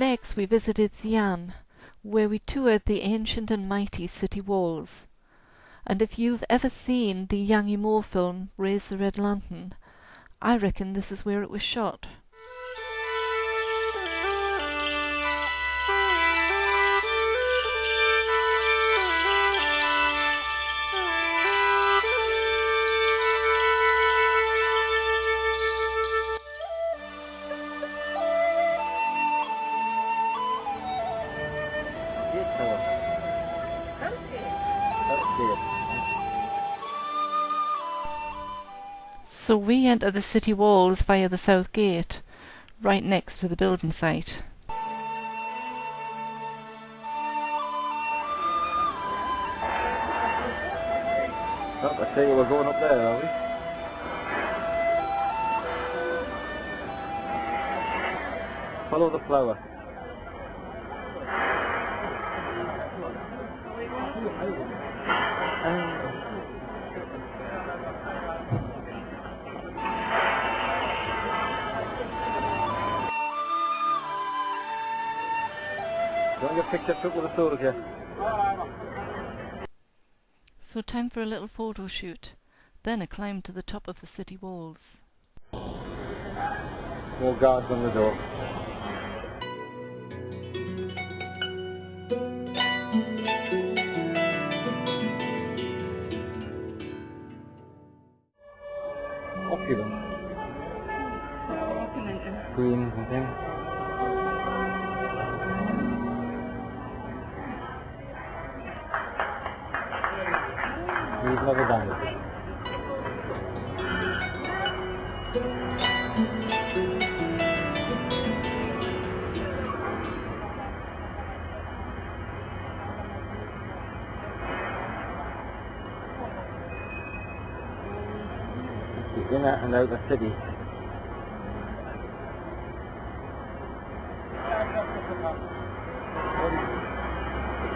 Next we visited Xian, where we toured the ancient and mighty city walls. And if you've ever seen the Yang Yimou film Raise the Red Lantern, I reckon this is where it was shot. So we enter the city walls via the south gate, right next to the building site. Not to say we're going up there, are we? Follow the flower. Don't get picture took with the soldier. So time for a little photo shoot, then a climb to the top of the city walls. More guards on the door. Opulent. Green, I think. We've never done it. The inner and outer city.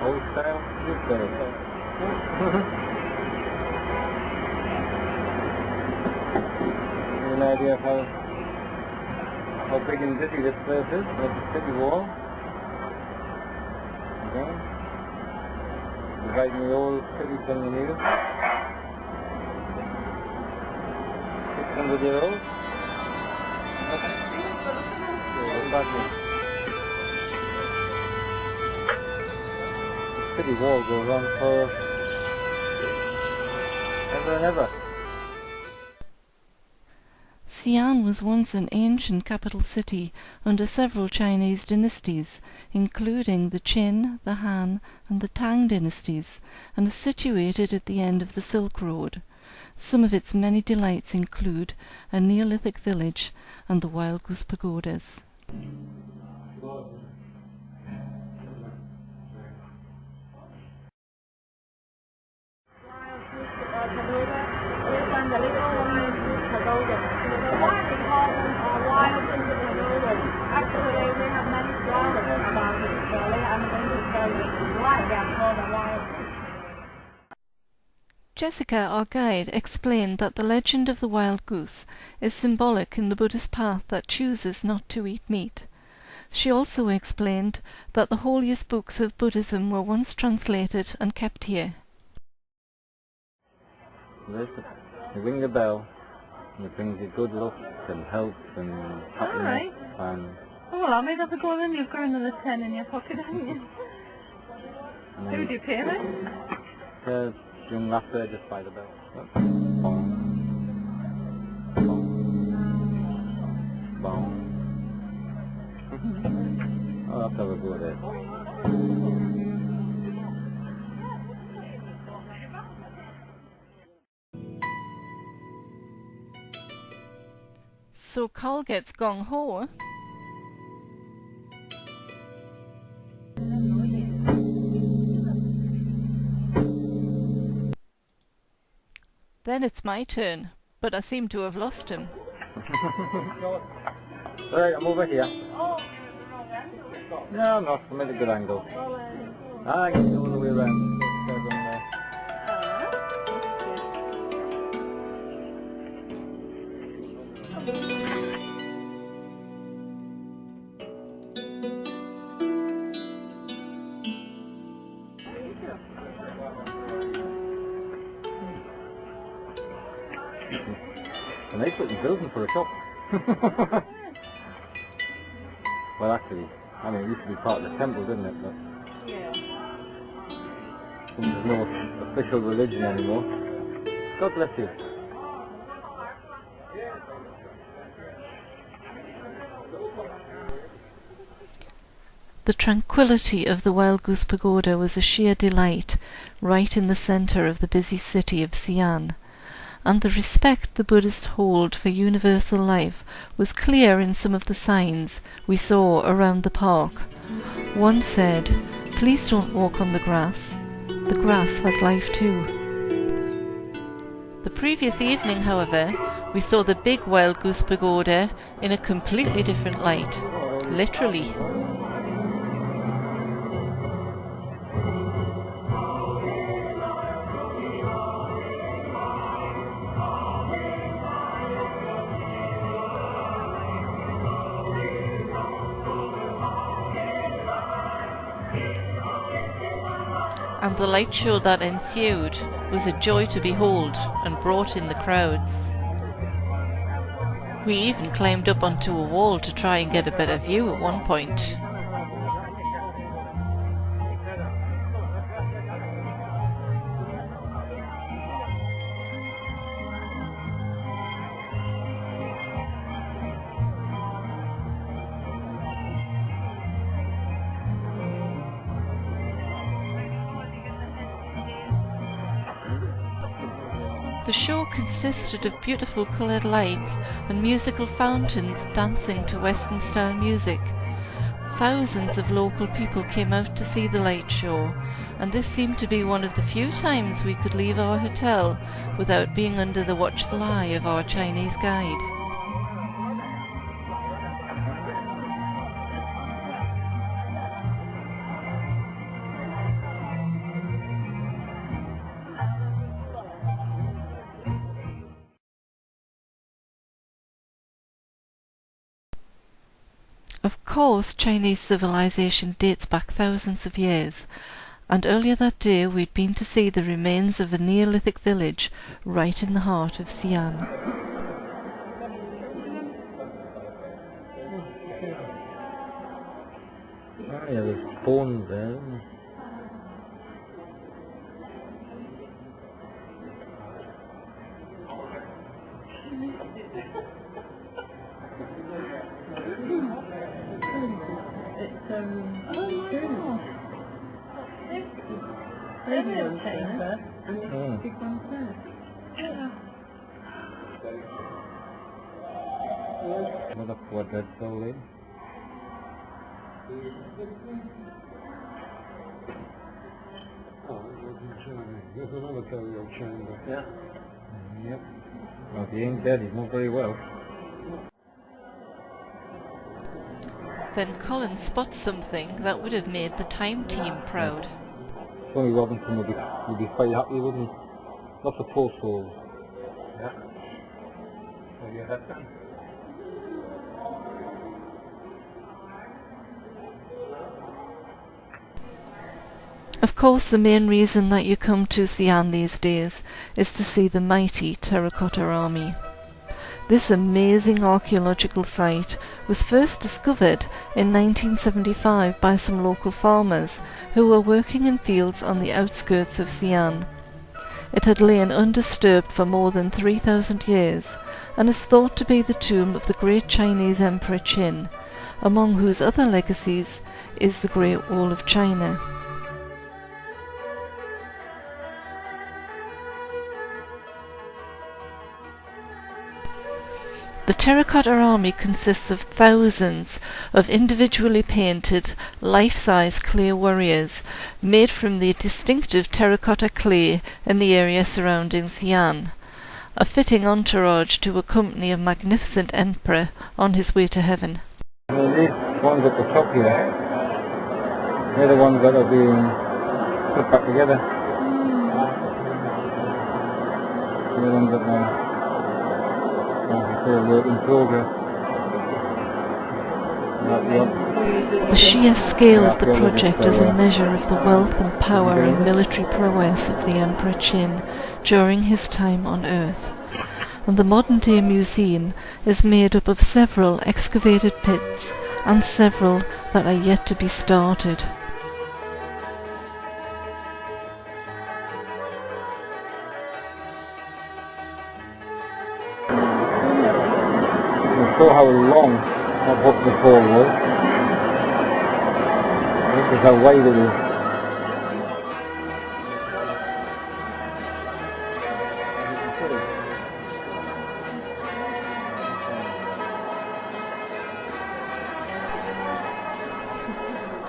Old style, new style. An idea of how big and busy this place is, like the city wall. Okay. Dividing the old city from the new. 600 years old. The city wall goes on for ever and ever. Xian was once an ancient capital city under several Chinese dynasties, including the Qin, the Han, and the Tang dynasties, and is situated at the end of the Silk Road. Some of its many delights include a Neolithic village and the Wild Goose Pagodas. Jessica, our guide, explained that the legend of the wild goose is symbolic in the Buddhist path that chooses not to eat meat. She also explained that the holiest books of Buddhism were once translated and kept here. They ring the bell, and it brings you good luck and health and happiness. And oh, well, I made up a go then. You've got another 10 in your pocket, haven't you? Who do you pay then? The young laugh there just by the bell. Bong. Bong. Bong. Oh, that's how we go there. So Carl gets gung-ho. Then it's my turn, but I seem to have lost him. Alright, I'm over here. No, I'm not. I'm at a good angle. I can go all the way around. A nice little building for a shop. Well, actually, I mean, it used to be part of the temple, didn't it? But Yeah. there's no official religion anymore. God bless you. The tranquility of the Wild Goose Pagoda was a sheer delight, right in the centre of the busy city of Xian, and the respect the Buddhists hold for universal life was clear in some of the signs we saw around the park. One said, "Please don't walk on the grass. The grass has life too." The previous evening, however, we saw the big Wild Goose Pagoda in a completely different light, literally. And the light show that ensued was a joy to behold and brought in the crowds. We even climbed up onto a wall to try and get a better view at one point. The show consisted of beautiful coloured lights and musical fountains dancing to Western-style music. Thousands of local people came out to see the light show, and this seemed to be one of the few times we could leave our hotel without being under the watchful eye of our Chinese guide. Of course, Chinese civilization dates back thousands of years, and earlier that day we'd been to see the remains of a Neolithic village right in the heart of Xian. Oh, yeah, there's bones there. Another quadrant building. There's another burial chamber. Yeah. Yep. Well, if he ain't dead, he's not very well. Then Colin spots something that would have made the Time team proud. Tony Robinson would be quite happy, wouldn't he? Lots of post holes. Yeah. So you had that. Of course, the main reason that you come to Xian these days is to see the mighty Terracotta Army. This amazing archaeological site was first discovered in 1975 by some local farmers who were working in fields on the outskirts of Xian. It had lain undisturbed for more than 3,000 years and is thought to be the tomb of the great Chinese Emperor Qian, among whose other legacies is the Great Wall of China. The Terracotta Army consists of thousands of individually painted, life-size clay warriors made from the distinctive terracotta clay in the area surrounding Xian, a fitting entourage to accompany a magnificent emperor on his way to heaven. Well, these ones at the top here, they're the ones that are being put back together. They're the ones that are work in progress. The sheer scale of the project is a measure of the wealth and power and military prowess of the Emperor Qin during his time on Earth. and the modern-day museum is made up of several excavated pits and several that are yet to be started. You saw how long that book before was. This is how wide it is.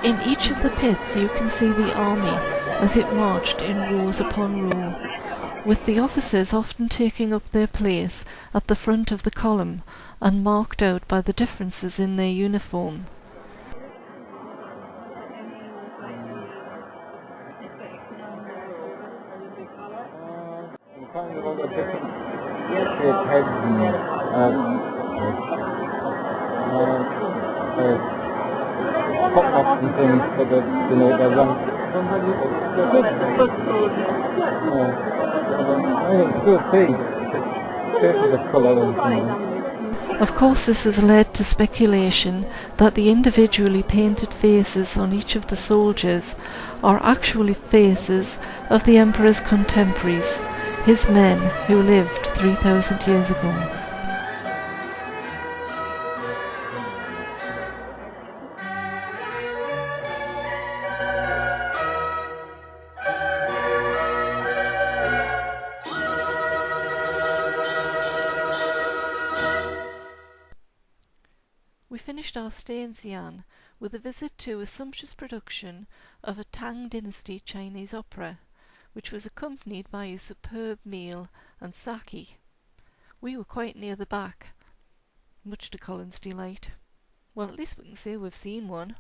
In each of the pits you can see the army as it marched in rows upon row, with the officers often taking up their place at the front of the column and marked out by the differences in their uniform. You find all the different shaped heads and top-knots and things for the, you know, the rank. I think it's good thing. Especially the colour and things. Of course, this has led to speculation that the individually painted faces on each of the soldiers are actually faces of the Emperor's contemporaries, his men who lived 3,000 years ago. We finished our stay in Xian with a visit to a sumptuous production of a Tang Dynasty Chinese opera, which was accompanied by a superb meal and sake. We were quite near the back, much to Colin's delight. Well, at least we can say we've seen one.